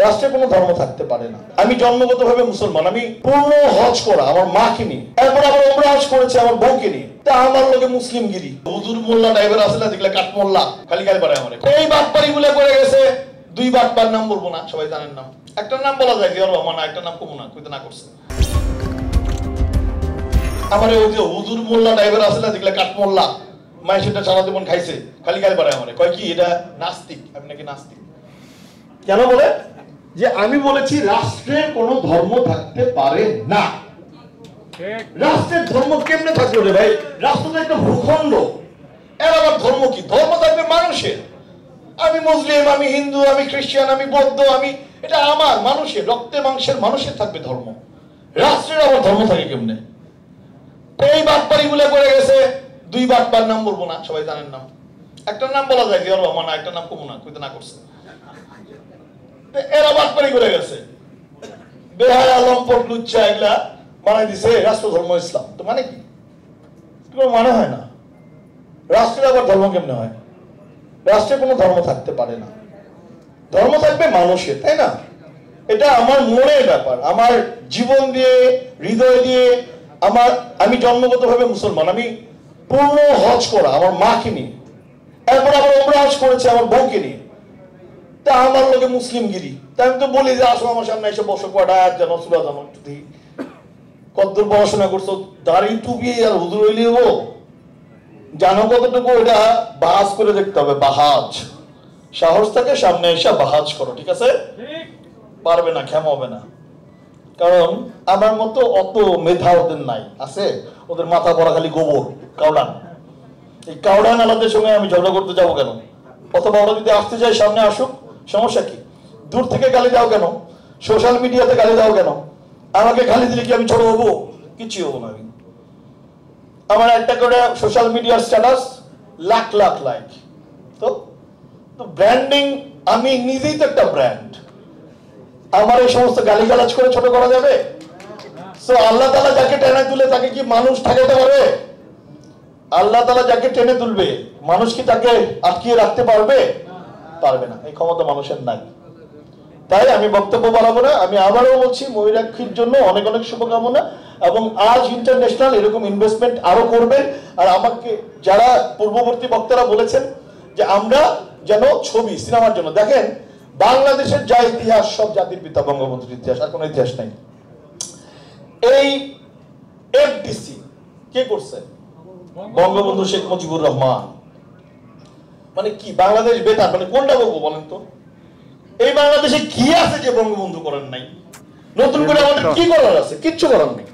রাষ্ট্রে কোনো ধর্ম থাকতে পারে না। আমি জন্মগতভাবে মুসলমান, আমি পূর্ণ হজ করা আমার মাকে নিয়ে, তারপর আবার ওমরা হজ করেছে আমার বউকে নিয়ে, তা আমার লোকে মুসলিমগিরি হুজুর মোল্লা টাইপের আছে না, দেখলে কাঠ মোল্লা খালি গালি পারে আমার। এই বাটপারি গুলো করে গেছে, দুই বাটপার নাম বলবো না, সবাই জানেন নাম। একটা নাম বলা যায় জিয়াউর রহমান, একটা নাম কমু না, কইতে না করছে। আমার ওই যে হুজুর মোল্লা টাইপের আছে না, দেখলে কাঠ মোল্লা, মায়ের সেটা সারা জীবন খাইছে, খালি গালি পারে আমার। কয় কি এটা নাস্তিক, আমি নাকি নাস্তিক। কেন বলে যে আমি বলেছি রাষ্ট্রে কোনো ধর্ম থাকতে পারে না। রাষ্ট্রের ধর্ম কেমনে থাকলো রে ভাই? রাষ্ট্র তো একটা ভূখণ্ড, এর আবার ধর্ম কি? ধর্ম থাকবে মানুষের। আমি মুসলিম, আমি হিন্দু, আমি খ্রিস্টান, আমি বৌদ্ধ, আমি এটা আমার মানুষের রক্তে মাংসের মানুষের থাকবে ধর্ম। রাষ্ট্রের আবার ধর্ম থাকে কেমনে? এই বাটপারি গুলো করে গেছে, দুই বাটপার নাম বলবো না, সবাই জানেন নাম। একটা নাম বলা যায় জিয়াউর রহমান, একটা নাম কমু না, কইতে না করছে। এরা বাটপারি করে গেছে, বেহায়া লম্পট লুচ্চা এগুলা বানাই দিছে রাষ্ট্র ধর্ম ইসলাম। তো মানে কি? কোনো মানে হয় না। রাষ্ট্রের আবার ধর্ম কেমনে হয়? রাষ্ট্রে কোনো ধর্ম থাকতে পারে না, ধর্ম থাকবে মানুষের, তাই না? এটা আমার মনের ব্যাপার, আমার জীবন দিয়ে, হৃদয় দিয়ে। আমি জন্মগতভাবে মুসলমান, আমি পূর্ণ হজ করা আমার মাকে নিয়ে, তারপর আবার ওমরা হজ করেছে আমার বউকে নিয়ে, তা আমার লোকে মুসলিমগিরি। তা আমি তো বলি যে আসো আমার সামনে এসে বসো, কয়টা যেন সুরা জানো একটু দিই, কতদূর পড়াশোনা করছো, দাড়ি টুপি আর হুজুর হইলে হবো, জানো কতটুকু? এটা বাহাজ করে দেখতে হবে, বাহাজ। সাহস থাকে সামনে এসে বাহাজ করো, ঠিক আছে? পারবে না, ক্ষমা হবে না, কারণ আমার মতো অত মেধা ওদের নাই, আছে ওদের মাথা পড়া খালি গোবর, কাউডান। এই কাউডান আলাদের সঙ্গে আমি ঝগড়া করতে যাবো কেন? অথবা ওরা যদি আসতে চায় সামনে আসুক, সমস্যা কি? দূর থেকে গালি দাও কেন? সোশ্যাল মিডিয়াতে গালি দাও কেন? আমাকে গালি দিলে কি আমি ছোট হবো? কিছু হবো না। আমি আমার একটা করে সোশ্যাল মিডিয়ার স্ট্যাটাস লাখ লাখ লাইক, তো ব্র্যান্ডিং, আমি নিজেই তো একটা ব্র্যান্ড। আমার এই সমস্ত গালিগালাজ করে ছোট করা যাবে? সো আল্লাহ তাআলা যাকে টেনে তুলে তাকে কি মানুষ ঠেকাতে পারবে? আল্লাহ তাআলা যাকে টেনে তুলবে, মানুষ কি তাকে আটকিয়ে রাখতে পারবে? পারবে না, এই ক্ষমতা মানুষের নাই। তাই আমি বক্তব্য বাড়াবো না। আমি আবারও বলছি, ময়ূরাক্ষীর জন্য অনেক অনেক শুভকামনা, এবং আজ ইন্টারন্যাশনাল এরকম ইনভেস্টমেন্ট আরো করবেন। আর আমাকে যারা পূর্ববর্তী বক্তারা বলেছেন যে আমরা যেন ছবি সিনেমার জন্য, দেখেন বাংলাদেশের যা ইতিহাস, সব জাতির পিতা বঙ্গবন্ধুর ইতিহাস, আর কোনো ইতিহাস নাই। এই এফডিসি কে করছে? বঙ্গবন্ধু শেখ মুজিবুর রহমান। মানে কি বাংলাদেশ বেতার, মানে কোনটা বলবো বলেন তো? এই বাংলাদেশে কি আছে যে বঙ্গবন্ধু করেন নাই? নতুন করে আমাদের কি করার আছে? কিচ্ছু করার নেই।